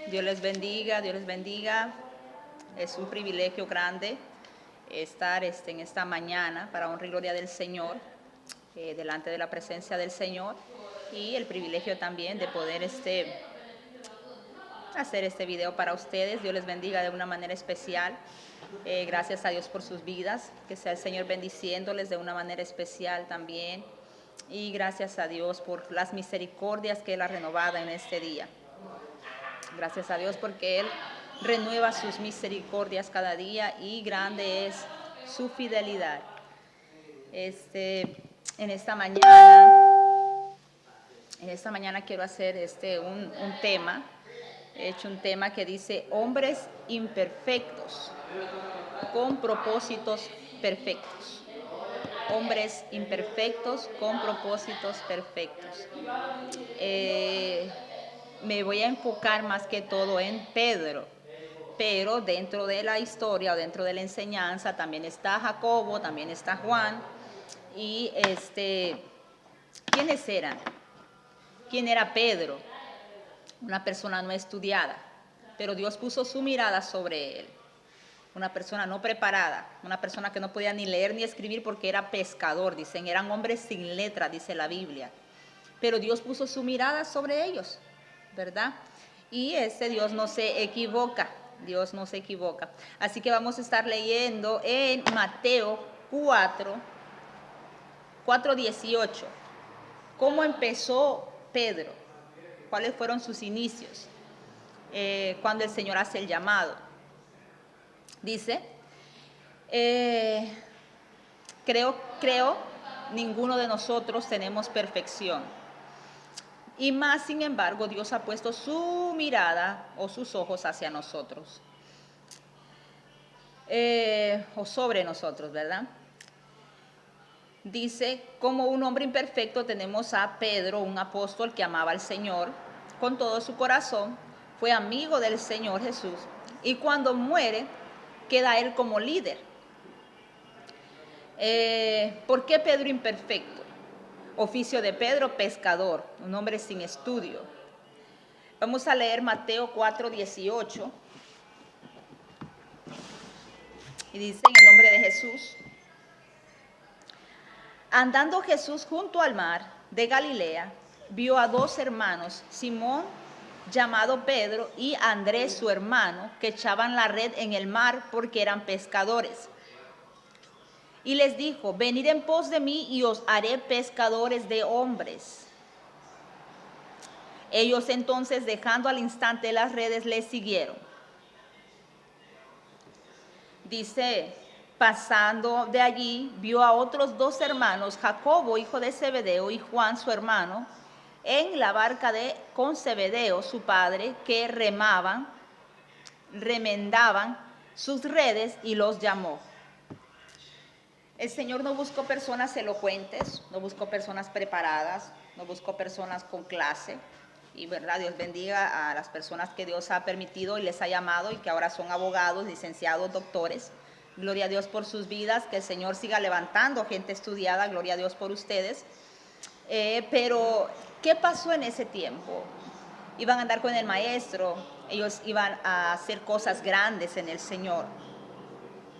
Dios les bendiga, Dios les bendiga. Es un privilegio grande estar en esta mañana para honra y gloria del Señor, delante de la presencia del Señor, y el privilegio también de poder hacer este video para ustedes. Dios les bendiga de una manera especial. Gracias a Dios por sus vidas, que sea el Señor bendiciéndoles de una manera especial también. Y gracias a Dios por las misericordias que Él ha renovado en este día. Gracias a Dios porque Él renueva sus misericordias cada día y grande es su fidelidad. En esta mañana quiero hacer un tema. He hecho un tema que dice hombres imperfectos con propósitos perfectos. Hombres imperfectos con propósitos perfectos. Me voy a enfocar más que todo en Pedro, pero dentro de la historia o dentro de la enseñanza también está Jacobo, también está Juan. Y ¿quiénes eran? ¿Quién era Pedro? Una persona no estudiada, pero Dios puso su mirada sobre él. Una persona no preparada, una persona que no podía ni leer ni escribir porque era pescador, dicen, eran hombres sin letra, dice la Biblia. Pero Dios puso su mirada sobre ellos, ¿verdad? Y Dios no se equivoca, Dios no se equivoca. Así que vamos a estar leyendo en Mateo 4:18. ¿Cómo empezó Pedro? ¿Cuáles fueron sus inicios? Cuando el Señor hace el llamado. Dice, creo, ninguno de nosotros tenemos perfección. Y más, sin embargo, Dios ha puesto su mirada o sus ojos hacia nosotros. O sobre nosotros, ¿verdad? Dice, como un hombre imperfecto tenemos a Pedro, un apóstol que amaba al Señor con todo su corazón, fue amigo del Señor Jesús, y cuando muere queda él como líder. ¿Por qué Pedro imperfecto? Oficio de Pedro, pescador, un hombre sin estudio. Vamos a leer Mateo 4:18. Y dice, en el nombre de Jesús: andando Jesús junto al mar de Galilea, vio a dos hermanos, Simón, llamado Pedro, y Andrés, su hermano, que echaban la red en el mar porque eran pescadores. Y les dijo, venid en pos de mí y os haré pescadores de hombres. Ellos entonces, dejando al instante las redes, les siguieron. Dice, pasando de allí, vio a otros dos hermanos, Jacobo, hijo de Zebedeo, y Juan, su hermano, en la barca con Zebedeo, su padre, que remendaban sus redes, y los llamó. El Señor no buscó personas elocuentes, no buscó personas preparadas, no buscó personas con clase. Y verdad, Dios bendiga a las personas que Dios ha permitido y les ha llamado y que ahora son abogados, licenciados, doctores. Gloria a Dios por sus vidas, que el Señor siga levantando gente estudiada, gloria a Dios por ustedes. Pero, ¿qué pasó en ese tiempo? Iban a andar con el maestro, ellos iban a hacer cosas grandes en el Señor.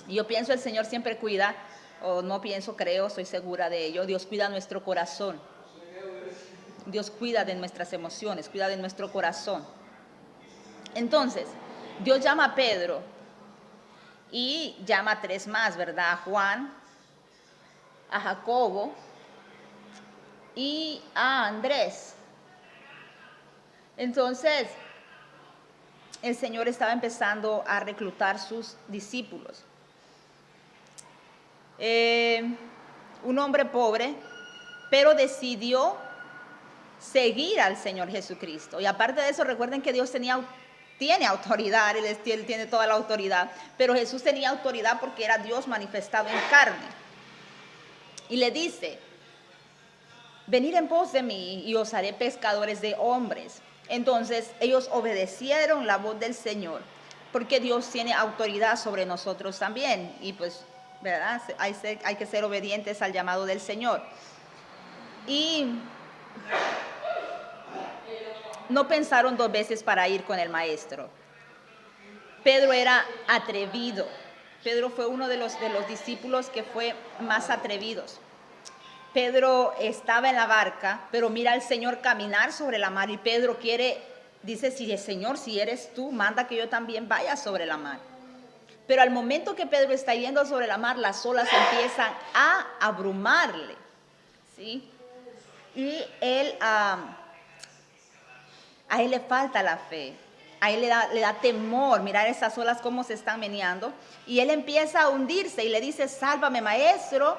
Y yo pienso, el Señor siempre cuida, o no pienso, creo, estoy segura de ello, Dios cuida nuestro corazón. Dios cuida de nuestras emociones, cuida de nuestro corazón. Entonces, Dios llama a Pedro y llama a tres más, ¿verdad? A Juan, a Jacobo y a Andrés. Entonces, el Señor estaba empezando a reclutar sus discípulos. Un hombre pobre, pero decidió seguir al Señor Jesucristo. Y aparte de eso, recuerden que Dios tiene autoridad, Él tiene toda la autoridad, pero Jesús tenía autoridad porque era Dios manifestado en carne. Y le dice, venid en pos de mí y os haré pescadores de hombres. Entonces ellos obedecieron la voz del Señor, porque Dios tiene autoridad sobre nosotros también. Y pues, ¿verdad? Hay que ser obedientes al llamado del Señor. Y no pensaron dos veces para ir con el maestro. Pedro era atrevido. Pedro fue uno de los discípulos que fue más atrevidos. Pedro estaba en la barca, pero mira al Señor caminar sobre la mar y Pedro dice, si el Señor, si eres tú, manda que yo también vaya sobre la mar. Pero al momento que Pedro está yendo sobre la mar, las olas empiezan a abrumarle, ¿sí? Y a él le falta la fe. A él le da temor mirar esas olas cómo se están meneando. Y él empieza a hundirse y le dice, sálvame, maestro,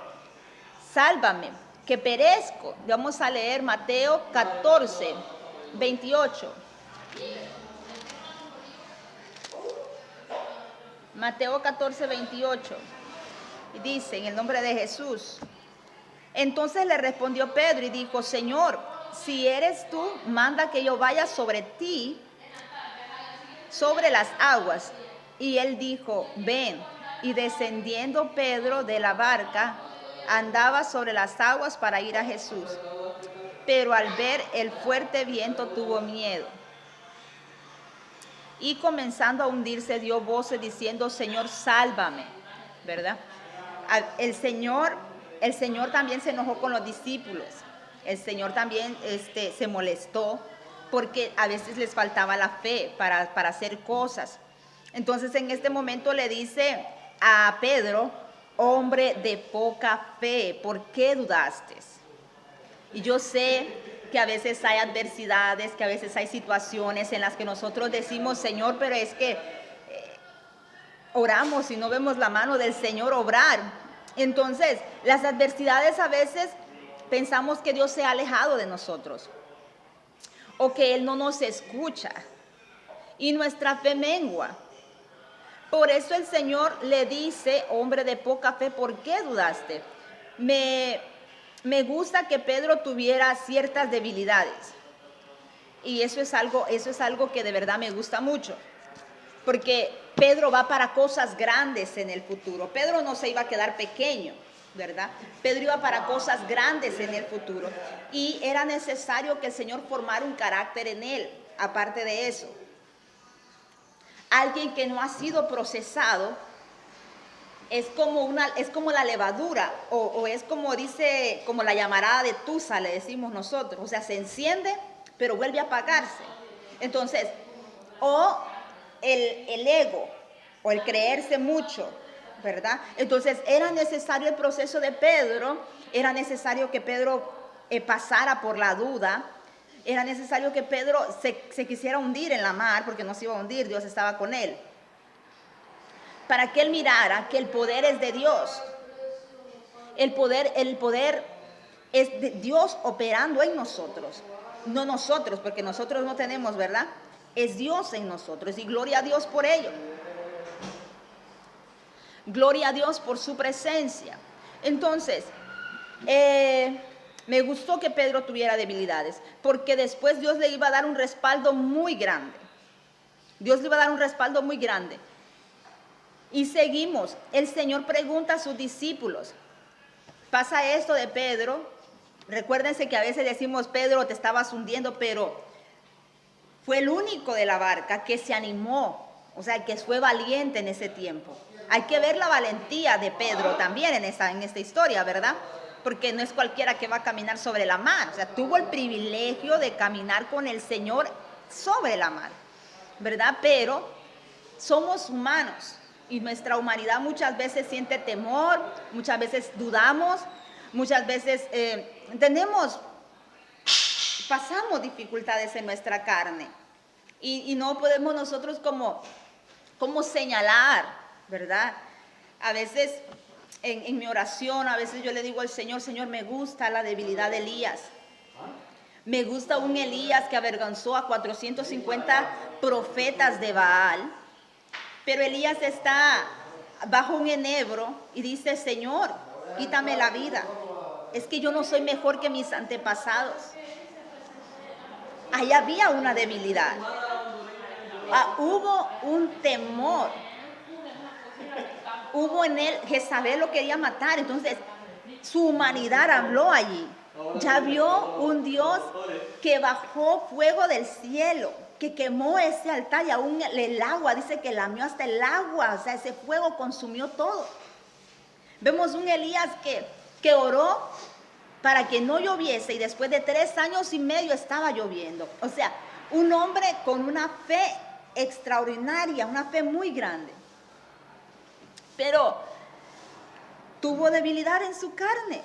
sálvame, que perezco. Vamos a leer Mateo 14, 28. Mateo 14, 28. Y dice, en el nombre de Jesús. Entonces le respondió Pedro y dijo, Señor, si eres tú, manda que yo vaya sobre ti, sobre las aguas. Y él dijo, ven. Y descendiendo Pedro de la barca, andaba sobre las aguas para ir a Jesús. Pero al ver el fuerte viento tuvo miedo. Y comenzando a hundirse dio voces diciendo, Señor, sálvame, ¿verdad? El Señor también se enojó con los discípulos. El Señor también se molestó porque a veces les faltaba la fe para hacer cosas. Entonces en este momento le dice a Pedro, hombre de poca fe, ¿por qué dudaste? Y yo sé que a veces hay adversidades, que a veces hay situaciones en las que nosotros decimos, Señor, pero es que oramos y no vemos la mano del Señor obrar. Entonces, las adversidades a veces pensamos que Dios se ha alejado de nosotros o que Él no nos escucha y nuestra fe mengua. Por eso el Señor le dice, hombre de poca fe, ¿por qué dudaste? Me gusta que Pedro tuviera ciertas debilidades y eso es algo que de verdad me gusta mucho, porque Pedro va para cosas grandes en el futuro. Pedro no se iba a quedar pequeño, ¿verdad? Pedro iba para cosas grandes en el futuro y era necesario que el Señor formara un carácter en él. Aparte de eso, alguien que no ha sido procesado es como la levadura o es como la llamarada de tusa, le decimos nosotros. O sea, se enciende, pero vuelve a apagarse. Entonces, o el ego, o el creerse mucho, ¿verdad? Entonces, era necesario el proceso de Pedro, era necesario que Pedro pasara por la duda, era necesario que Pedro se quisiera hundir en la mar, porque no se iba a hundir, Dios estaba con él. Para que él mirara que el poder es de Dios. El poder es de Dios operando en nosotros. No nosotros, porque nosotros no tenemos, ¿verdad? Es Dios en nosotros y gloria a Dios por ello. Gloria a Dios por su presencia. Entonces, me gustó que Pedro tuviera debilidades, porque después Dios le iba a dar un respaldo muy grande. Dios le iba a dar un respaldo muy grande. Y seguimos. El Señor pregunta a sus discípulos. Pasa esto de Pedro. Recuérdense que a veces decimos, Pedro, te estabas hundiendo, pero fue el único de la barca que se animó, o sea, que fue valiente en ese tiempo. Hay que ver la valentía de Pedro también en esta historia, ¿verdad? Porque no es cualquiera que va a caminar sobre la mar. O sea, tuvo el privilegio de caminar con el Señor sobre la mar, ¿verdad? Pero somos humanos. Y nuestra humanidad muchas veces siente temor, muchas veces dudamos, muchas veces pasamos dificultades en nuestra carne. Y no podemos nosotros como señalar, ¿verdad? A veces en mi oración, a veces yo le digo al Señor, Señor, me gusta la debilidad de Elías. Me gusta un Elías que avergonzó a 450 profetas de Baal. Pero Elías está bajo un enebro y dice, Señor, quítame la vida. Es que yo no soy mejor que mis antepasados. Ahí había una debilidad. Hubo un temor. Hubo en él, Jezabel lo quería matar. Entonces, su humanidad habló allí. Ya vio un Dios que bajó fuego del cielo, que quemó ese altar y aún el agua, dice que lamió hasta el agua, o sea, ese fuego consumió todo. Vemos un Elías que oró para que no lloviese y después de 3 años y medio estaba lloviendo. O sea, un hombre con una fe extraordinaria, una fe muy grande. Pero tuvo debilidad en su carne.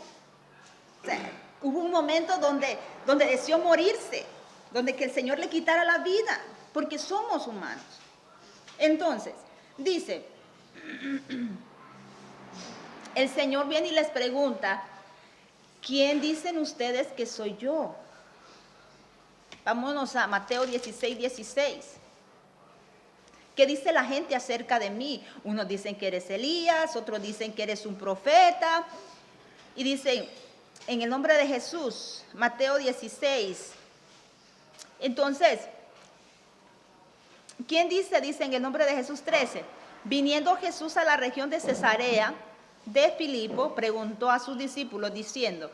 O sea, hubo un momento donde deseó morirse, donde que el Señor le quitara la vida, porque somos humanos. Entonces, dice, el Señor viene y les pregunta, ¿quién dicen ustedes que soy yo? Vámonos a Mateo 16, 16. ¿Qué dice la gente acerca de mí? Unos dicen que eres Elías, otros dicen que eres un profeta. Y dicen, en el nombre de Jesús, Mateo 16. Entonces, ¿quién dice? Dice en el nombre de Jesús 13. Viniendo Jesús a la región de Cesarea de Filipo, preguntó a sus discípulos diciendo,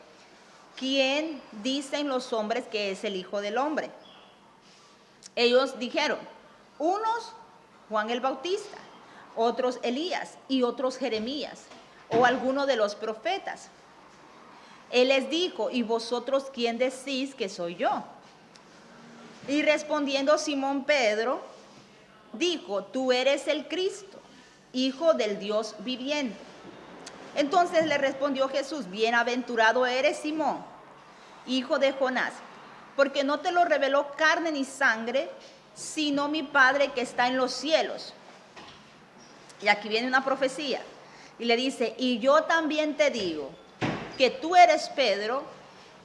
¿quién dicen los hombres que es el Hijo del Hombre? Ellos dijeron, unos Juan el Bautista, otros Elías y otros Jeremías o alguno de los profetas. Él les dijo, ¿y vosotros quién decís que soy yo? Y respondiendo Simón Pedro, dijo, tú eres el Cristo, Hijo del Dios viviente. Entonces le respondió Jesús, bienaventurado eres Simón, hijo de Jonás, porque no te lo reveló carne ni sangre, sino mi Padre que está en los cielos. Y aquí viene una profecía, y le dice, y yo también te digo, que tú eres Pedro,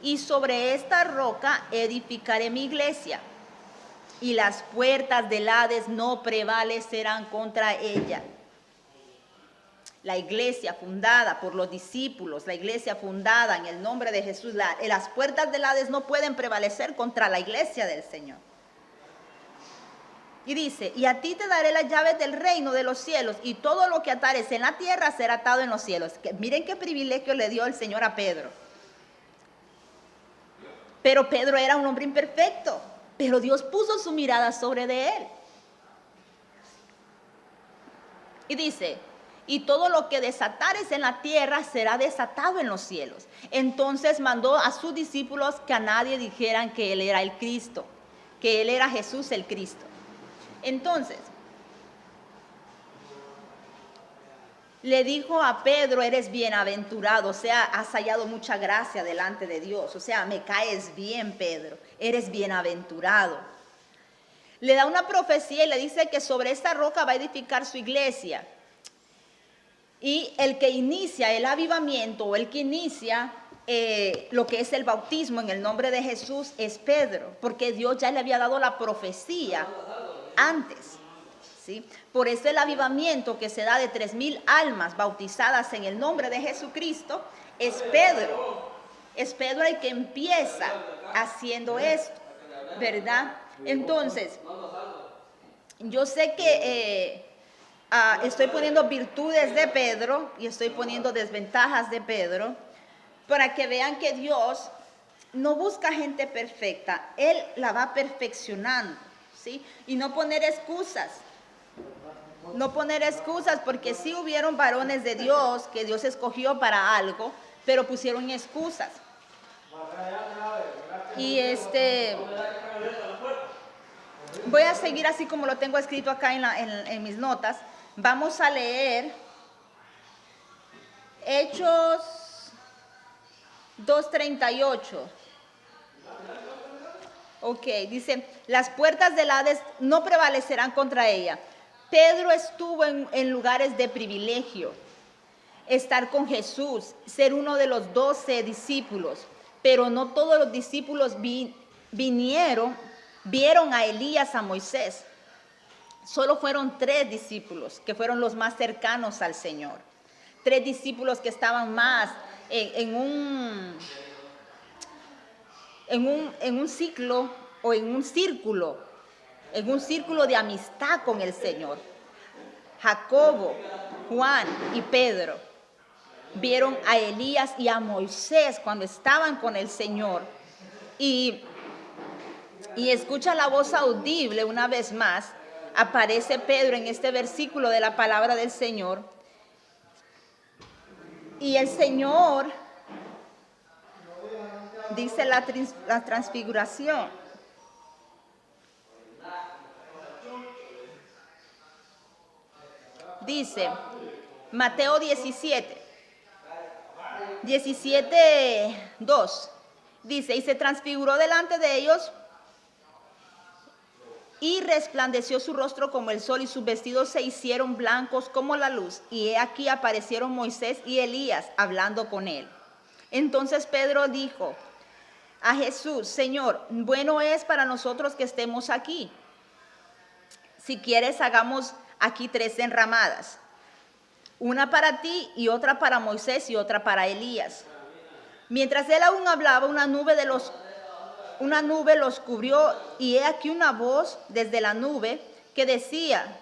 y sobre esta roca edificaré mi iglesia, y las puertas del Hades no prevalecerán contra ella. La iglesia fundada por los discípulos, la iglesia fundada en el nombre de Jesús, las puertas del Hades no pueden prevalecer contra la iglesia del Señor. Y dice, y a ti te daré las llaves del reino de los cielos, y todo lo que atares en la tierra será atado en los cielos. Miren qué privilegio le dio el Señor a Pedro. Pero Pedro era un hombre imperfecto, pero Dios puso su mirada sobre de él. Y dice, y todo lo que desatares en la tierra será desatado en los cielos. Entonces mandó a sus discípulos que a nadie dijeran que él era el Cristo, que él era Jesús el Cristo. Entonces, le dijo a Pedro, eres bienaventurado, o sea, has hallado mucha gracia delante de Dios, o sea, me caes bien, Pedro, eres bienaventurado. Le da una profecía y le dice que sobre esta roca va a edificar su iglesia. Y el que inicia el avivamiento, o el que inicia lo que es el bautismo en el nombre de Jesús es Pedro, porque Dios ya le había dado la profecía antes, ¿sí? Por eso el avivamiento que se da de 3,000 almas bautizadas en el nombre de Jesucristo es Pedro. Es Pedro el que empieza haciendo esto, ¿verdad? Entonces, yo sé que estoy poniendo virtudes de Pedro y estoy poniendo desventajas de Pedro para que vean que Dios no busca gente perfecta, Él la va perfeccionando, ¿sí? Y no poner excusas. No poner excusas, porque sí hubieron varones de Dios que Dios escogió para algo, pero pusieron excusas. Y voy a seguir así como lo tengo escrito acá en mis notas. Vamos a leer Hechos 2:38. Ok, dice, las puertas del Hades no prevalecerán contra ella. Pedro estuvo en lugares de privilegio, estar con Jesús, ser uno de los 12 discípulos, pero no todos los discípulos vieron a Elías, a Moisés. Solo fueron 3 discípulos que fueron los más cercanos al Señor. 3 discípulos que estaban más en un ciclo o en un círculo de amistad con el Señor. Jacobo, Juan y Pedro. vieron a Elías y a Moisés cuando estaban con el Señor. Y escucha la voz audible una vez más. Aparece Pedro en este versículo de la palabra del Señor. Y el Señor dice la transfiguración. Dice Mateo 17:2. Dice, y se transfiguró delante de ellos y resplandeció su rostro como el sol y sus vestidos se hicieron blancos como la luz. Y he aquí aparecieron Moisés y Elías hablando con él. Entonces Pedro dijo a Jesús, Señor, bueno es para nosotros que estemos aquí. Si quieres, hagamos aquí 3 enramadas. Una para ti y otra para Moisés y otra para Elías. Mientras él aún hablaba, una nube los cubrió y he aquí una voz desde la nube que decía,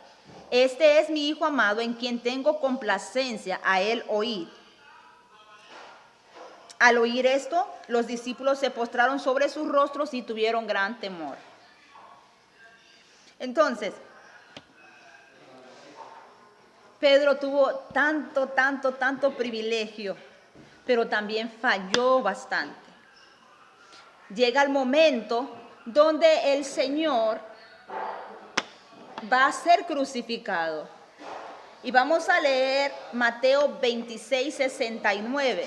este es mi Hijo amado en quien tengo complacencia, a él oíd. Al oír esto, los discípulos se postraron sobre sus rostros y tuvieron gran temor. Entonces, Pedro tuvo tanto privilegio, pero también falló bastante. Llega el momento donde el Señor va a ser crucificado. Y vamos a leer Mateo 26:69.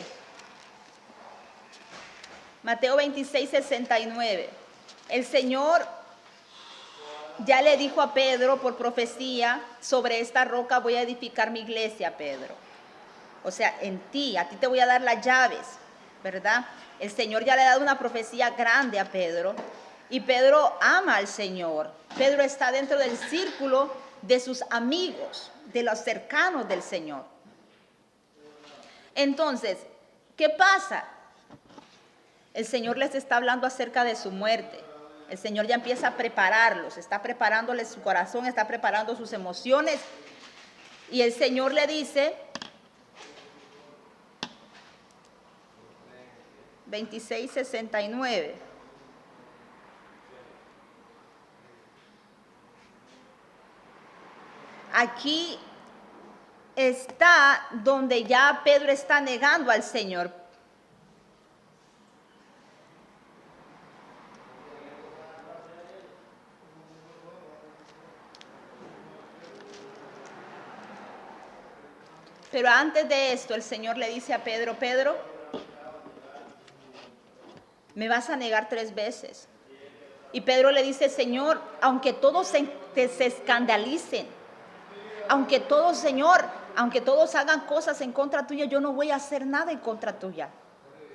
Mateo 26:69. El Señor ya le dijo a Pedro por profecía, sobre esta roca voy a edificar mi iglesia, Pedro. O sea, en ti, a ti te voy a dar las llaves, ¿verdad? El Señor ya le ha dado una profecía grande a Pedro. Y Pedro ama al Señor. Pedro está dentro del círculo de sus amigos, de los cercanos del Señor. Entonces, ¿qué pasa? El Señor les está hablando acerca de su muerte. El Señor ya empieza a prepararlos, está preparándoles su corazón, está preparando sus emociones. Y el Señor le dice, 26:69. Aquí está donde ya Pedro está negando al Señor. Pero antes de esto, el Señor le dice a Pedro, Pedro, me vas a negar 3 veces. Y Pedro le dice, Señor, aunque todos se escandalicen, aunque todos, Señor, aunque todos hagan cosas en contra tuya, yo no voy a hacer nada en contra tuya.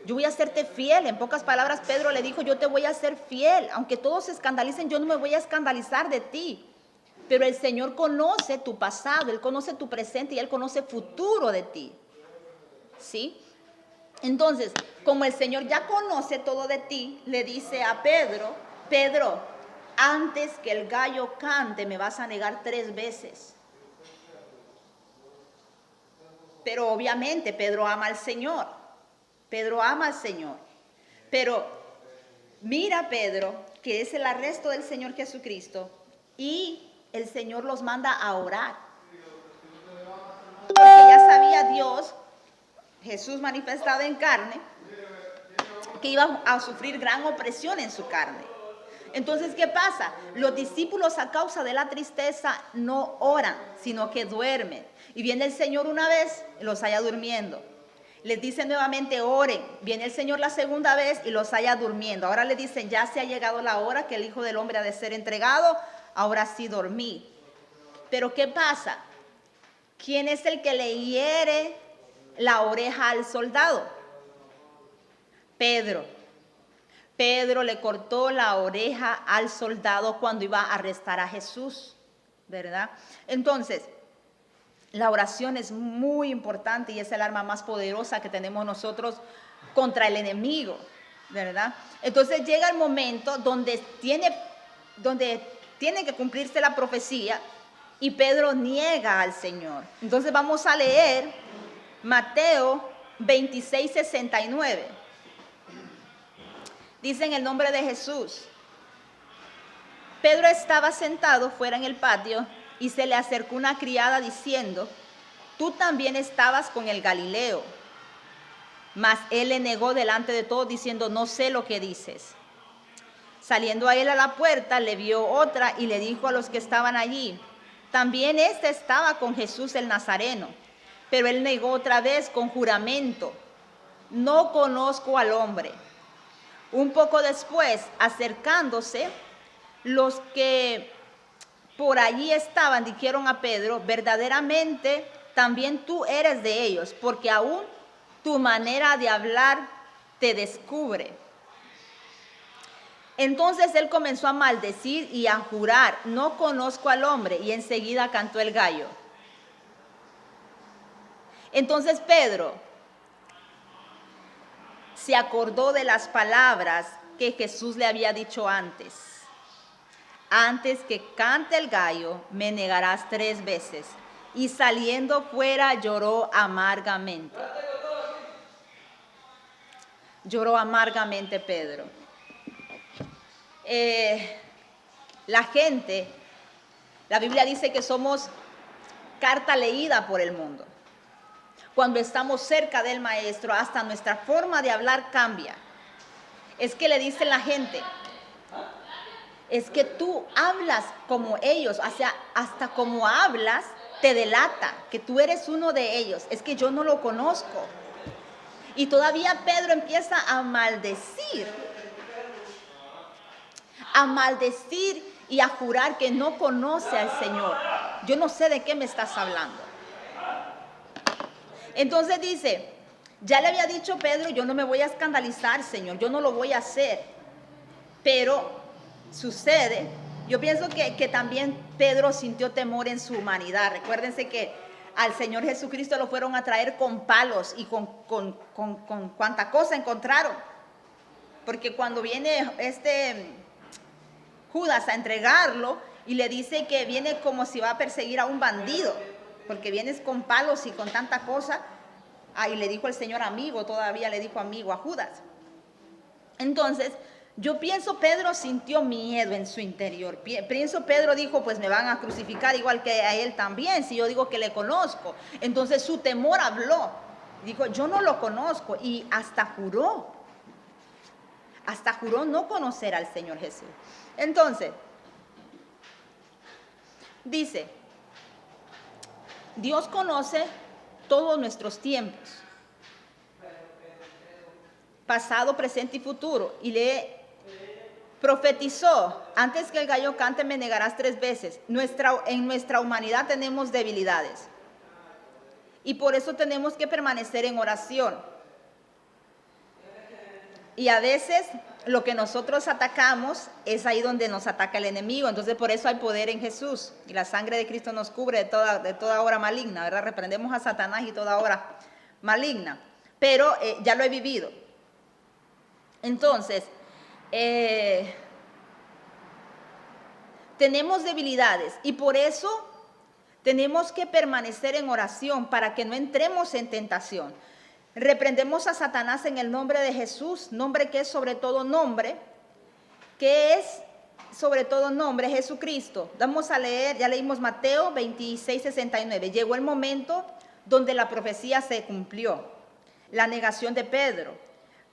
Yo voy a hacerte fiel. En pocas palabras, Pedro le dijo, yo te voy a hacer fiel. Aunque todos se escandalicen, yo no me voy a escandalizar de ti. Pero el Señor conoce tu pasado, Él conoce tu presente y Él conoce el futuro de ti. ¿Sí? Entonces, como el Señor ya conoce todo de ti, le dice a Pedro, Pedro, antes que el gallo cante, me vas a negar 3 veces. Pero obviamente Pedro ama al Señor. Pedro ama al Señor. Pero mira Pedro, que es el arresto del Señor Jesucristo, y el Señor los manda a orar. Porque ya sabía Dios, Jesús manifestado en carne, que iba a sufrir gran opresión en su carne. Entonces, ¿qué pasa? Los discípulos a causa de la tristeza no oran, sino que duermen. Y viene el Señor una vez y los halla durmiendo. Les dice nuevamente oren. Viene el Señor la segunda vez y los halla durmiendo. Ahora le dicen, ya se ha llegado la hora que el Hijo del Hombre ha de ser entregado. Ahora sí dormí. Pero ¿qué pasa? ¿Quién es el que le hiere la oreja al soldado? Pedro. Pedro le cortó la oreja al soldado cuando iba a arrestar a Jesús, ¿verdad? Entonces, la oración es muy importante y es el arma más poderosa que tenemos nosotros contra el enemigo, ¿verdad? Entonces llega el momento donde tiene que cumplirse la profecía y Pedro niega al Señor. Entonces vamos a leer Mateo 26:69. Dice en el nombre de Jesús: Pedro estaba sentado fuera en el patio y se le acercó una criada diciendo: tú también estabas con el Galileo. Mas él le negó delante de todos diciendo: no sé lo que dices. Saliendo a él a la puerta, le vio otra y le dijo a los que estaban allí: también éste estaba con Jesús el Nazareno. Pero él negó otra vez con juramento: no conozco al hombre. Un poco después, acercándose, los que por allí estaban dijeron a Pedro: verdaderamente también tú eres de ellos, porque aún tu manera de hablar te descubre. Entonces él comenzó a maldecir y a jurar: no conozco al hombre, y enseguida cantó el gallo. Entonces Pedro se acordó de las palabras que Jesús le había dicho antes: antes que cante el gallo, me negarás 3 veces. Y saliendo fuera lloró amargamente. Lloró amargamente Pedro. La gente, la Biblia dice que somos carta leída por el mundo. Cuando estamos cerca del Maestro, hasta nuestra forma de hablar cambia. Es que le dice la gente: es que tú hablas como ellos, o sea, hasta como hablas te delata que tú eres uno de ellos. Es que yo no lo conozco. Y todavía Pedro empieza a maldecir y a jurar que no conoce al Señor. Yo no sé de qué me estás hablando. Entonces dice: ya le había dicho Pedro, yo no me voy a escandalizar, Señor, yo no lo voy a hacer. Pero sucede, yo pienso que también Pedro sintió temor en su humanidad. Recuérdense que al Señor Jesucristo lo fueron a traer con palos y con cuánta cosa encontraron. Porque cuando viene Judas a entregarlo y le dice que viene como si va a perseguir a un bandido, porque vienes con palos y con tanta cosa. Y le dijo el Señor amigo, todavía le dijo amigo a Judas. Entonces, yo pienso Pedro sintió miedo en su interior. Pienso Pedro dijo: pues me van a crucificar igual que a él también, si yo digo que le conozco. Entonces su temor habló. Dijo: yo no lo conozco. Y hasta juró no conocer al Señor Jesús. Entonces, dice: Dios conoce todos nuestros tiempos, pasado, presente y futuro, y le profetizó: antes que el gallo cante me negarás 3 veces. En nuestra humanidad tenemos debilidades y por eso tenemos que permanecer en oración. Y a veces lo que nosotros atacamos es ahí donde nos ataca el enemigo. Entonces por eso hay poder en Jesús y la sangre de Cristo nos cubre de toda obra maligna, ¿verdad? Reprendemos a Satanás y toda obra maligna. Pero ya lo he vivido. Entonces, tenemos debilidades y por eso tenemos que permanecer en oración para que no entremos en tentación. Reprendemos a Satanás en el nombre de Jesús, nombre que es sobre todo nombre, Jesucristo. Vamos a leer, ya leímos Mateo 26:69. Llegó el momento donde la profecía se cumplió, la negación de Pedro.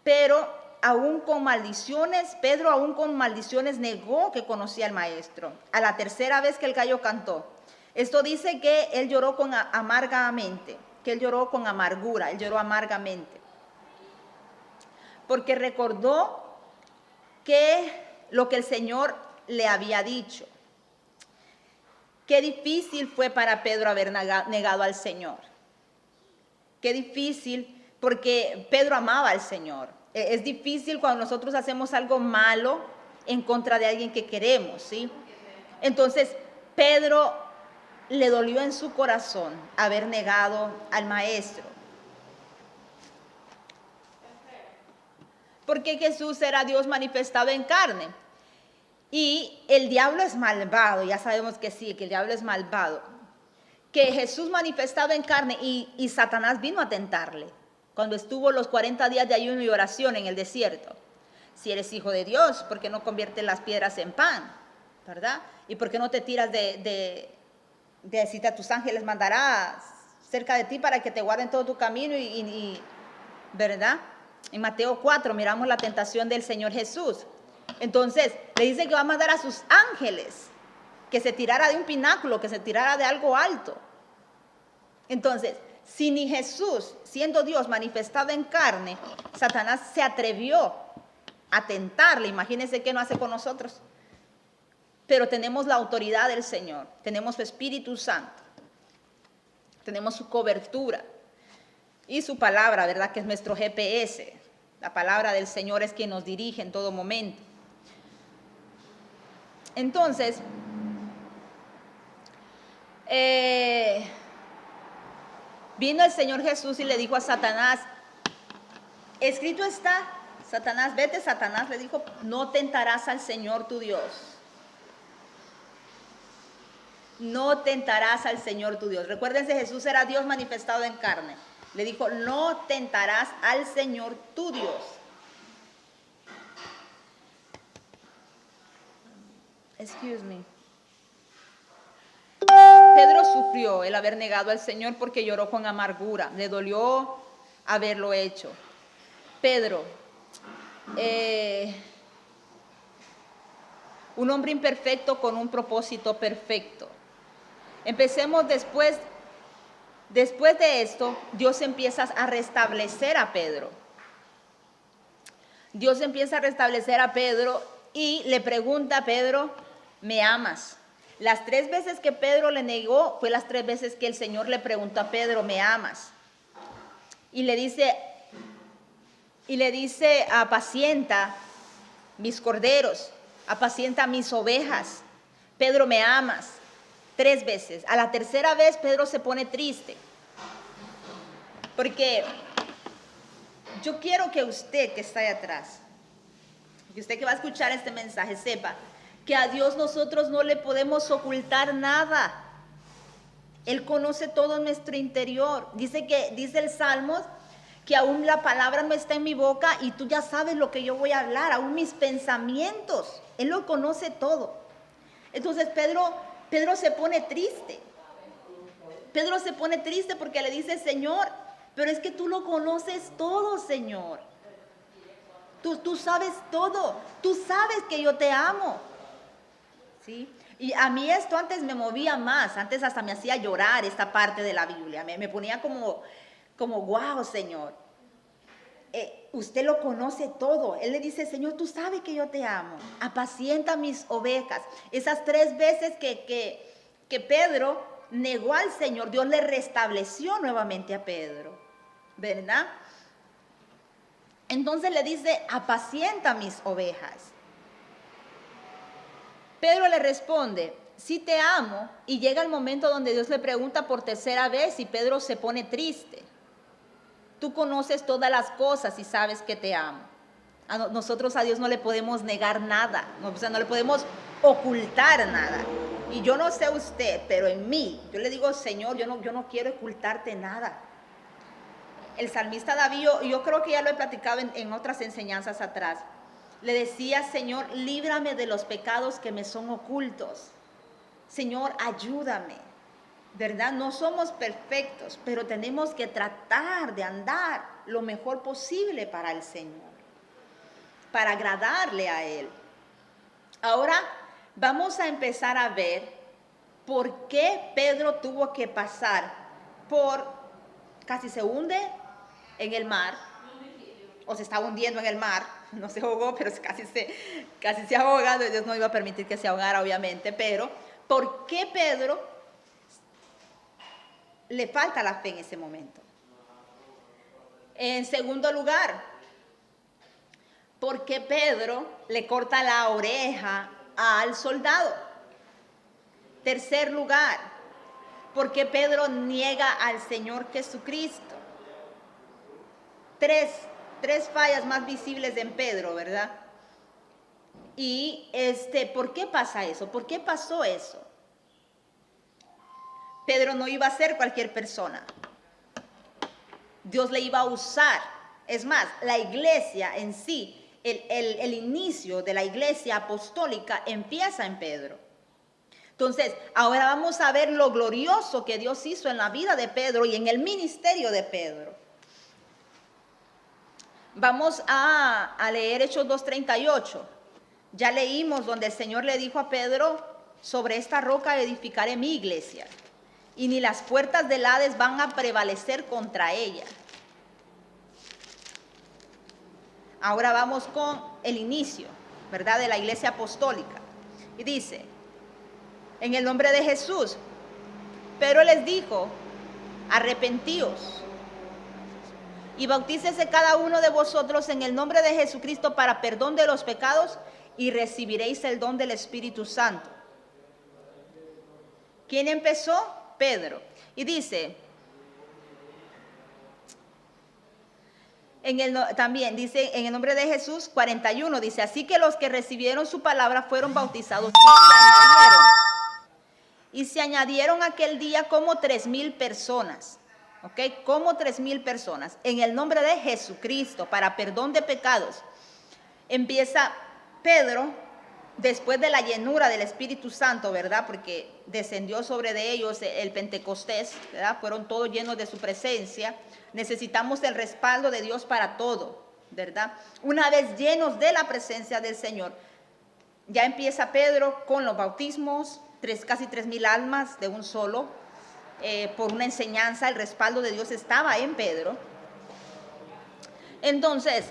Pero Pedro aún con maldiciones negó que conocía al Maestro. A la 3.ª vez que el gallo cantó. Esto dice que él lloró amargamente, que él lloró con amargura, él lloró amargamente. Porque recordó lo que el Señor le había dicho. Qué difícil fue para Pedro haber negado al Señor. Qué difícil, porque Pedro amaba al Señor. Es difícil cuando nosotros hacemos algo malo en contra de alguien que queremos, ¿sí? Entonces, Pedro le dolió en su corazón haber negado al Maestro. Porque Jesús era Dios manifestado en carne. Y el diablo es malvado, ya sabemos que sí, que el diablo es malvado. Que Jesús manifestado en carne y Satanás vino a tentarle. cuando estuvo los 40 días de ayuno y oración en el desierto. Si eres hijo de Dios, ¿por qué no conviertes las piedras en pan? ¿Verdad? ¿Y por qué no te tiras de decirte a tus ángeles mandará cerca de ti para que te guarden todo tu camino? ¿Verdad? En Mateo 4 miramos la tentación del Señor Jesús. Entonces, le dice que va a mandar a sus ángeles que se tirara de un pináculo, que se tirara de algo alto. Entonces, si ni Jesús, siendo Dios manifestado en carne, Satanás se atrevió a tentarle, imagínense qué no hace con nosotros. Pero tenemos la autoridad del Señor, tenemos su Espíritu Santo, tenemos su cobertura y su palabra, ¿verdad? Que es nuestro GPS. La palabra del Señor es quien nos dirige en todo momento. Entonces, vino el Señor Jesús y le dijo a Satanás, escrito está, Satanás, vete, Satanás, le dijo, no tentarás al Señor tu Dios. No tentarás al Señor tu Dios. Recuérdense, Jesús era Dios manifestado en carne. Le dijo, no tentarás al Señor tu Dios. Excuse me. Pedro sufrió el haber negado al Señor porque lloró con amargura. Le dolió haberlo hecho. Pedro, un hombre imperfecto con un propósito perfecto. Empecemos después de esto, Dios empieza a restablecer a Pedro. Dios empieza a restablecer a Pedro y le pregunta a Pedro, ¿me amas? Las 3 veces que Pedro le negó, fue las 3 veces que el Señor le preguntó a Pedro, ¿me amas? Y le dice, apacienta mis corderos, apacienta mis ovejas. Pedro, ¿me amas? 3 veces. A la tercera vez Pedro se pone triste. Porque yo quiero que usted que está ahí atrás, que usted que va a escuchar este mensaje, sepa que a Dios nosotros no le podemos ocultar nada. Él conoce todo nuestro interior. Dice el Salmos que aún la palabra no está en mi boca y tú ya sabes lo que yo voy a hablar, aún mis pensamientos. Él lo conoce todo. Entonces Pedro se pone triste. Pedro se pone triste porque le dice, Señor, pero es que tú lo conoces todo, Señor. Tú sabes todo. Tú sabes que yo te amo. ¿Sí? Y a mí esto antes me movía más. Antes hasta me hacía llorar esta parte de la Biblia. Me ponía como wow, Señor. Usted lo conoce todo. Él le dice, Señor, tú sabes que yo te amo. Apacienta mis ovejas. Esas 3 veces que Pedro negó al Señor, Dios le restableció nuevamente a Pedro, ¿verdad? Entonces le dice, apacienta mis ovejas. Pedro le responde, sí te amo, y llega el momento donde Dios le pregunta por tercera vez y Pedro se pone triste. Tú conoces todas las cosas y sabes que te amo. Nosotros a Dios no le podemos negar nada, no le podemos ocultar nada. Y yo no sé usted, pero en mí, yo le digo, Señor, yo no quiero ocultarte nada. El salmista David, yo creo que ya lo he platicado en otras enseñanzas atrás, le decía, Señor, líbrame de los pecados que me son ocultos. Señor, ayúdame. ¿Verdad? No somos perfectos, pero tenemos que tratar de andar lo mejor posible para el Señor, para agradarle a Él. Ahora vamos a empezar a ver por qué Pedro tuvo que pasar casi se hunde en el mar, o se estaba hundiendo en el mar, no se ahogó, pero casi se ha ahogado, Dios no iba a permitir que se ahogara, obviamente, pero ¿por qué Pedro le falta la fe en ese momento? En segundo lugar, ¿por qué Pedro le corta la oreja al soldado? Tercer lugar, ¿por qué Pedro niega al Señor Jesucristo? Tres fallas más visibles en Pedro, ¿verdad? Y ¿por qué pasa eso? ¿Por qué pasó eso? Pedro no iba a ser cualquier persona. Dios le iba a usar. Es más, la iglesia en sí, el inicio de la iglesia apostólica empieza en Pedro. Entonces, ahora vamos a ver lo glorioso que Dios hizo en la vida de Pedro y en el ministerio de Pedro. Vamos a leer Hechos 2:38. Ya leímos donde el Señor le dijo a Pedro: sobre esta roca edificaré mi iglesia, y ni las puertas del Hades van a prevalecer contra ella. Ahora vamos con el inicio, ¿verdad?, de la iglesia apostólica. Y dice: en el nombre de Jesús, Pedro les dijo: arrepentíos y bautícese cada uno de vosotros en el nombre de Jesucristo para perdón de los pecados, y recibiréis el don del Espíritu Santo. ¿Quién empezó? Pedro. Y dice, también dice, en el nombre de Jesús, 41, dice: así que los que recibieron su palabra fueron bautizados y se añadieron aquel día como 3,000 personas. ¿Ok? Como 3,000 personas. En el nombre de Jesucristo, para perdón de pecados. Empieza Pedro, después de la llenura del Espíritu Santo, ¿verdad? Porque descendió sobre de ellos el Pentecostés, ¿verdad? Fueron todos llenos de su presencia. Necesitamos el respaldo de Dios para todo, ¿verdad? Una vez llenos de la presencia del Señor, ya empieza Pedro con los bautismos, casi 3,000 almas de un solo. Por una enseñanza, el respaldo de Dios estaba en Pedro. Entonces,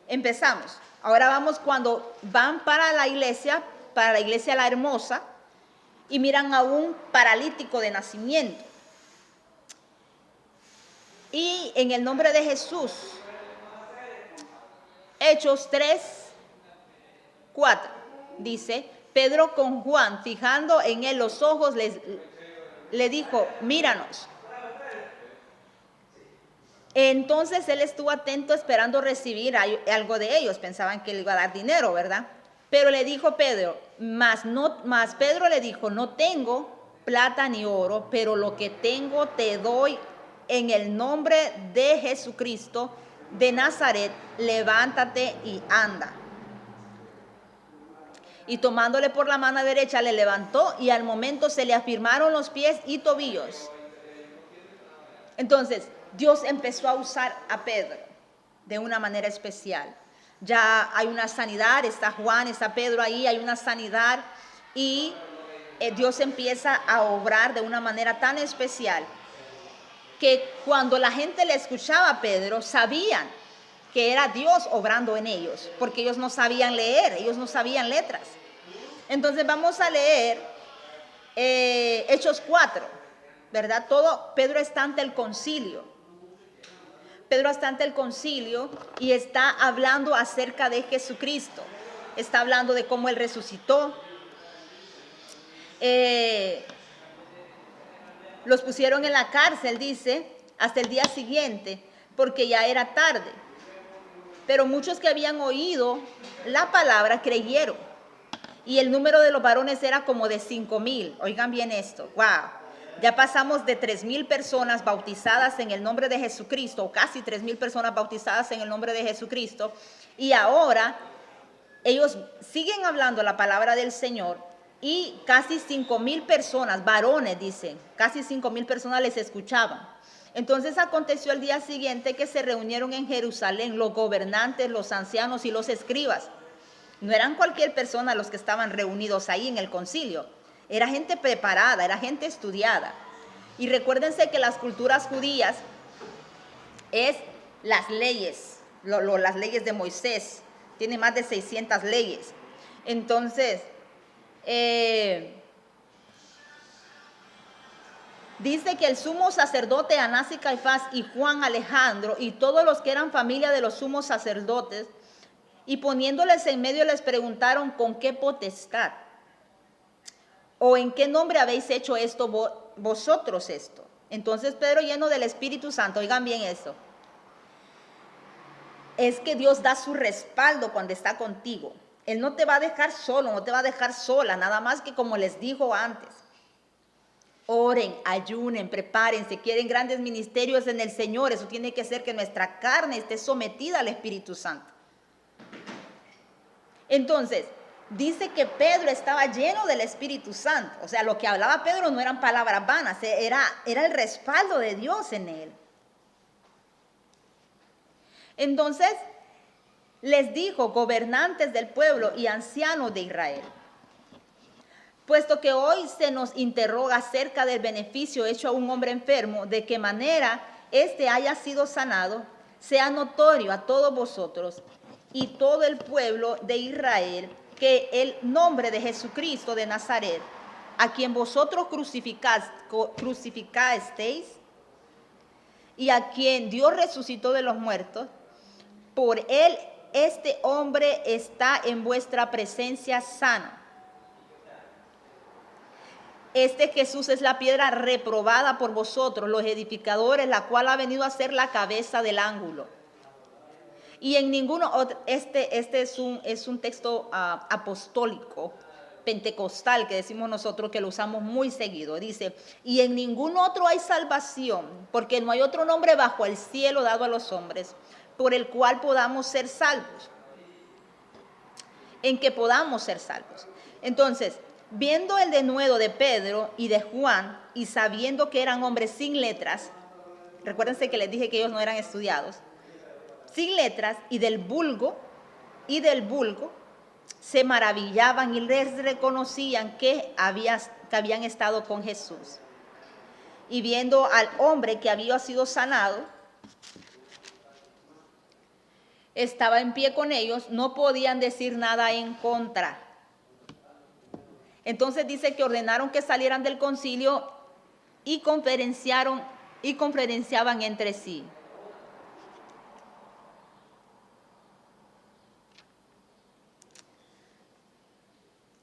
empezamos. Ahora vamos cuando van para la iglesia La Hermosa, y miran a un paralítico de nacimiento. Y en el nombre de Jesús, Hechos 3:4, dice: Pedro con Juan, fijando en él los ojos, le dijo: míranos. Entonces él estuvo atento esperando recibir algo de ellos. Pensaban que le iba a dar dinero, ¿verdad? Pero le dijo Pedro, mas Pedro le dijo: no tengo plata ni oro, pero lo que tengo te doy. En el nombre de Jesucristo de Nazaret, levántate y anda. Y tomándole por la mano derecha le levantó, y al momento se le afirmaron los pies y tobillos. Entonces Dios empezó a usar a Pedro de una manera especial. Ya hay una sanidad, está Juan, está Pedro ahí, hay una sanidad, y Dios empieza a obrar de una manera tan especial que cuando la gente le escuchaba a Pedro, sabían que era Dios obrando en ellos, porque ellos no sabían leer, ellos no sabían letras. Entonces vamos a leer Hechos 4, ¿verdad? Pedro está ante el concilio. Pedro está ante el concilio y está hablando acerca de Jesucristo. Está hablando de cómo Él resucitó. Los pusieron en la cárcel, dice, hasta el día siguiente, porque ya era tarde. Pero muchos que habían oído la palabra creyeron. Y el número de los varones era como de 5,000. Oigan bien esto. ¡Wow! Ya pasamos de 3,000 personas bautizadas en el nombre de Jesucristo, o casi 3,000 personas bautizadas en el nombre de Jesucristo. Y ahora ellos siguen hablando la palabra del Señor, y casi 5,000 personas, varones dicen, casi 5,000 personas les escuchaban. Entonces aconteció el día siguiente que se reunieron en Jerusalén los gobernantes, los ancianos y los escribas. No eran cualquier persona los que estaban reunidos ahí en el concilio. Era gente preparada, era gente estudiada. Y recuérdense que las culturas judías es las leyes, las leyes de Moisés. Tiene más de 600 leyes. Entonces, dice que el sumo sacerdote Anás y Caifás y Juan, Alejandro y todos los que eran familia de los sumos sacerdotes, y poniéndoles en medio les preguntaron: ¿con qué potestad o en qué nombre habéis hecho esto vosotros esto? Entonces Pedro, lleno del Espíritu Santo, oigan bien eso, es que Dios da su respaldo cuando está contigo. Él no te va a dejar solo, no te va a dejar sola, nada más que como les dijo antes. Oren, ayunen, prepárense. Quieren grandes ministerios en el Señor. Eso tiene que ser que nuestra carne esté sometida al Espíritu Santo. Entonces, dice que Pedro estaba lleno del Espíritu Santo. O sea, lo que hablaba Pedro no eran palabras vanas, era el respaldo de Dios en él. Entonces, les dijo, gobernantes del pueblo y ancianos de Israel, puesto que hoy se nos interroga acerca del beneficio hecho a un hombre enfermo, de qué manera éste haya sido sanado, sea notorio a todos vosotros y todo el pueblo de Israel, que el nombre de Jesucristo de Nazaret, a quien vosotros crucificasteis y a quien Dios resucitó de los muertos, por él este hombre está en vuestra presencia sano. Este Jesús es la piedra reprobada por vosotros, los edificadores, la cual ha venido a ser la cabeza del ángulo. Y en ninguno otro, este es un texto apostólico, pentecostal, que decimos nosotros, que lo usamos muy seguido. Dice, y en ningún otro hay salvación, porque no hay otro nombre bajo el cielo dado a los hombres, por el cual podamos ser salvos. En que podamos ser salvos. Entonces, viendo el denuedo de Pedro y de Juan, y sabiendo que eran hombres sin letras, recuérdense que les dije que ellos no eran estudiados, sin letras y del vulgo, se maravillaban y les reconocían que habían estado con Jesús. Y viendo al hombre que había sido sanado, estaba en pie con ellos, no podían decir nada en contra. Entonces dice que ordenaron que salieran del concilio y conferenciaban entre sí.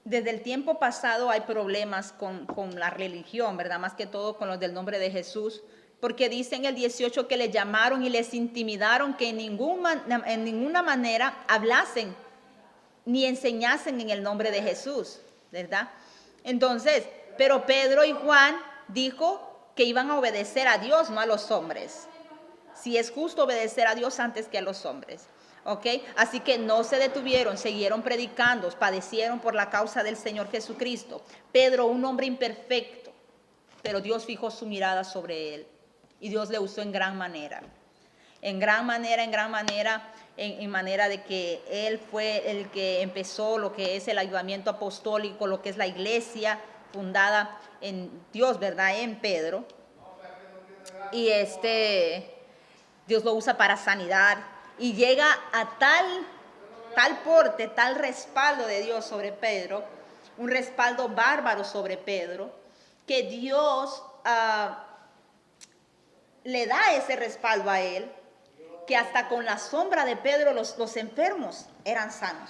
Desde el tiempo pasado hay problemas con la religión, ¿verdad? Más que todo con los del nombre de Jesús, porque dice en el 18 que les llamaron y les intimidaron que en ninguna manera hablasen ni enseñasen en el nombre de Jesús, ¿verdad? Entonces, pero Pedro y Juan dijo que iban a obedecer a Dios, no a los hombres. Si es justo obedecer a Dios antes que a los hombres. ¿Ok? Así que no se detuvieron, siguieron predicando, padecieron por la causa del Señor Jesucristo. Pedro, un hombre imperfecto, pero Dios fijó su mirada sobre él y Dios le usó en gran manera. En manera de que él fue el que empezó lo que es el ayudamiento apostólico, lo que es la iglesia fundada en Dios, ¿verdad? En Pedro. Y Dios lo usa para sanidad. Y llega a tal porte, tal respaldo de Dios sobre Pedro, un respaldo bárbaro sobre Pedro, que Dios le da ese respaldo a él, que hasta con la sombra de Pedro los enfermos eran sanos.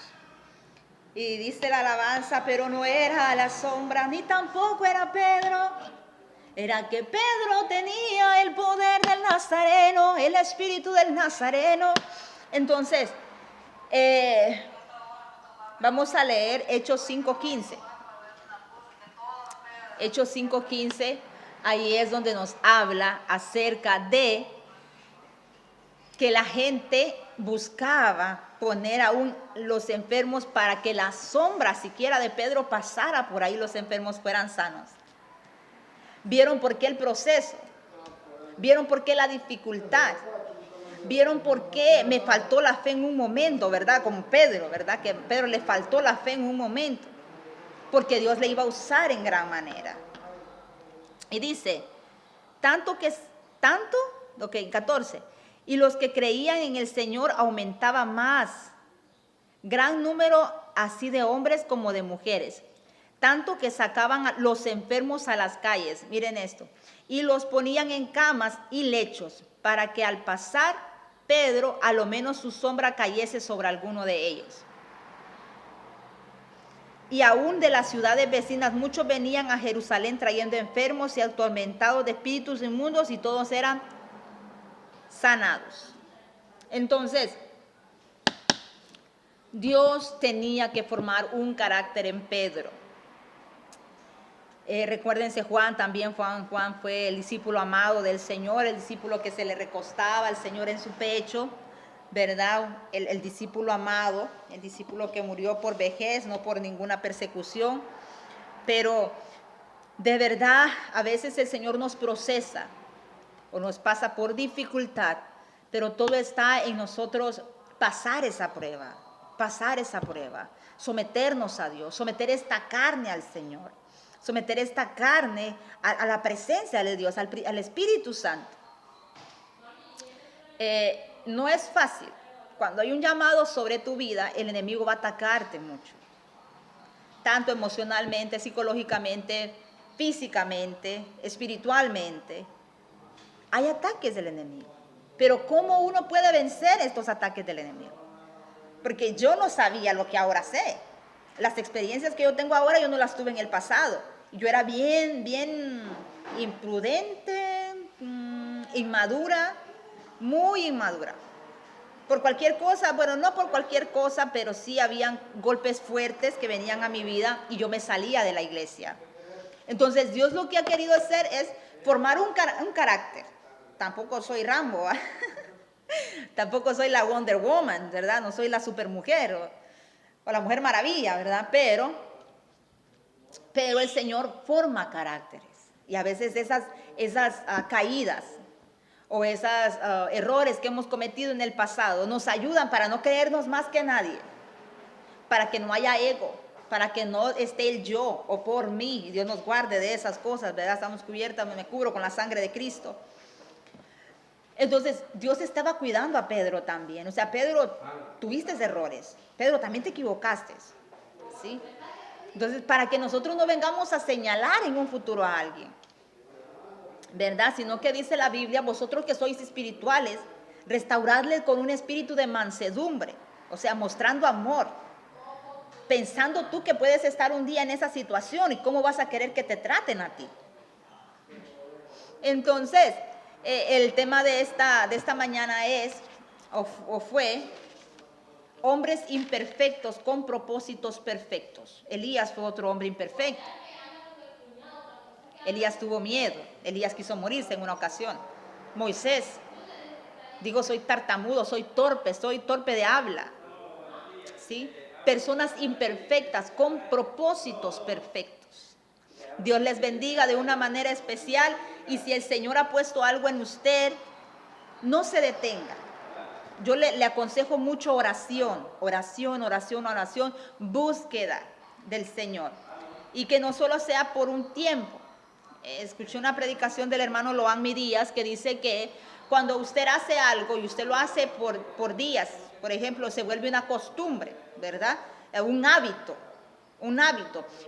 Y dice la alabanza, pero no era la sombra, ni tampoco era Pedro. Era que Pedro tenía el poder del Nazareno, el espíritu del Nazareno. Entonces, vamos a leer Hechos 5:15. Hechos 5:15, ahí es donde nos habla acerca de que la gente buscaba poner aún los enfermos para que la sombra siquiera de Pedro pasara por ahí, los enfermos fueran sanos. ¿Vieron por qué el proceso? ¿Vieron por qué la dificultad? ¿Vieron por qué me faltó la fe en un momento, verdad? Como Pedro, ¿verdad? Que a Pedro le faltó la fe en un momento, porque Dios le iba a usar en gran manera. Y dice, 14, y los que creían en el Señor aumentaba más, gran número así de hombres como de mujeres, tanto que sacaban a los enfermos a las calles, miren esto, y los ponían en camas y lechos, para que al pasar Pedro, a lo menos su sombra cayese sobre alguno de ellos. Y aún de las ciudades vecinas muchos venían a Jerusalén trayendo enfermos y atormentados de espíritus inmundos, y todos eran sanados. Entonces, Dios tenía que formar un carácter en Pedro. Recuérdense Juan, también Juan fue el discípulo amado del Señor, el discípulo que se le recostaba al Señor en su pecho, ¿verdad? El discípulo amado, el discípulo que murió por vejez, no por ninguna persecución. Pero de verdad, a veces el Señor nos procesa o nos pasa por dificultad, pero todo está en nosotros pasar esa prueba, someternos a Dios, someter esta carne al Señor, someter esta carne a la presencia de Dios, al Espíritu Santo. No es fácil. Cuando hay un llamado sobre tu vida, el enemigo va a atacarte mucho, tanto emocionalmente, psicológicamente, físicamente, espiritualmente. Hay ataques del enemigo. Pero ¿cómo uno puede vencer estos ataques del enemigo? Porque yo no sabía lo que ahora sé. Las experiencias que yo tengo ahora, yo no las tuve en el pasado. Yo era bien imprudente, inmadura, muy inmadura. Por cualquier cosa, bueno, no por cualquier cosa, pero sí habían golpes fuertes que venían a mi vida y yo me salía de la iglesia. Entonces Dios lo que ha querido hacer es formar un carácter. Tampoco soy Rambo, tampoco soy la Wonder Woman, ¿verdad? No soy la supermujer o la Mujer Maravilla, ¿verdad? Pero el Señor forma caracteres. Y a veces esas caídas o esos errores que hemos cometido en el pasado nos ayudan para no creernos más que nadie, para que no haya ego, para que no esté el yo o por mí. Dios nos guarde de esas cosas, ¿verdad? Estamos cubiertas, me cubro con la sangre de Cristo. Entonces, Dios estaba cuidando a Pedro también. O sea, Pedro, tuviste errores. Pedro, también te equivocaste. ¿Sí? Entonces, para que nosotros no vengamos a señalar en un futuro a alguien, ¿verdad? Sino que dice la Biblia, vosotros que sois espirituales, restauradles con un espíritu de mansedumbre. O sea, mostrando amor. Pensando tú que puedes estar un día en esa situación y cómo vas a querer que te traten a ti. Entonces, el tema de esta mañana es, o fue, hombres imperfectos con propósitos perfectos. Elías fue otro hombre imperfecto. Elías tuvo miedo. Elías quiso morirse en una ocasión. Moisés, digo, soy tartamudo, soy torpe de habla. ¿Sí? Personas imperfectas con propósitos perfectos. Dios les bendiga de una manera especial y si el Señor ha puesto algo en usted, no se detenga. Yo le aconsejo mucho oración, búsqueda del Señor y que no solo sea por un tiempo. Escuché una predicación del hermano Loan Díaz que dice que cuando usted hace algo y usted lo hace por días, por ejemplo, se vuelve una costumbre, ¿verdad? Un hábito.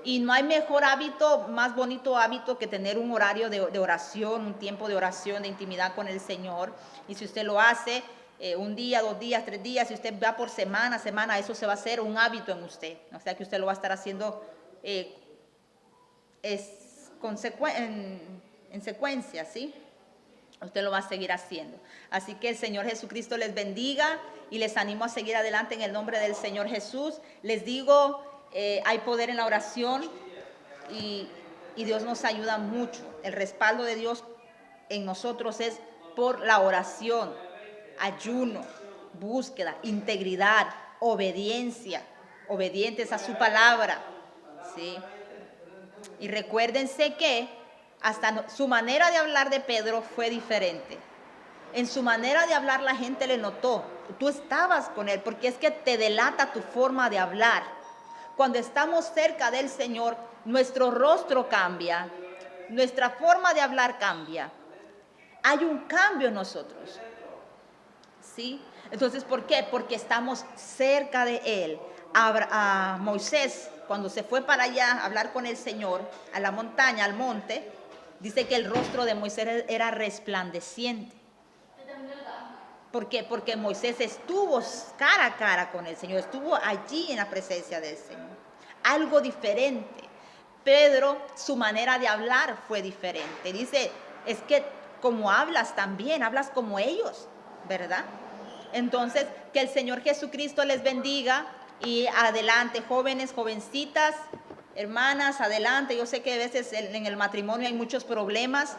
Y no hay mejor hábito, más bonito hábito que tener un horario de oración, un tiempo de oración, de intimidad con el Señor. Y si usted lo hace un día, 2 días, 3 días, si usted va por semana, eso se va a hacer un hábito en usted. O sea que usted lo va a estar haciendo en secuencia, ¿sí? Usted lo va a seguir haciendo. Así que el Señor Jesucristo les bendiga y les animo a seguir adelante en el nombre del Señor Jesús. Les digo, hay poder en la oración y Dios nos ayuda mucho. El respaldo de Dios en nosotros es por la oración, ayuno, búsqueda, integridad, obediencia, obedientes a su palabra, ¿sí? Y recuérdense que hasta su manera de hablar de Pedro fue diferente. En su manera de hablar la gente le notó. Tú estabas con él porque es que te delata tu forma de hablar. Cuando estamos cerca del Señor, nuestro rostro cambia, nuestra forma de hablar cambia. Hay un cambio en nosotros. ¿Sí? Entonces, ¿por qué? Porque estamos cerca de él. A Moisés, cuando se fue para allá a hablar con el Señor, a la montaña, al monte, dice que el rostro de Moisés era resplandeciente. ¿Por qué? Porque Moisés estuvo cara a cara con el Señor, estuvo allí en la presencia del Señor. Algo diferente. Pedro, su manera de hablar fue diferente. Dice, es que como hablas también, hablas como ellos, ¿verdad? Entonces, que el Señor Jesucristo les bendiga y adelante, jóvenes, jovencitas, Hermanas, adelante. Yo sé que a veces en el matrimonio hay muchos problemas.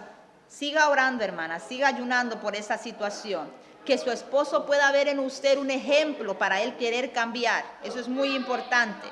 Siga orando, hermana, siga ayunando por esa situación. Que su esposo pueda ver en usted un ejemplo para él querer cambiar. Eso es muy importante.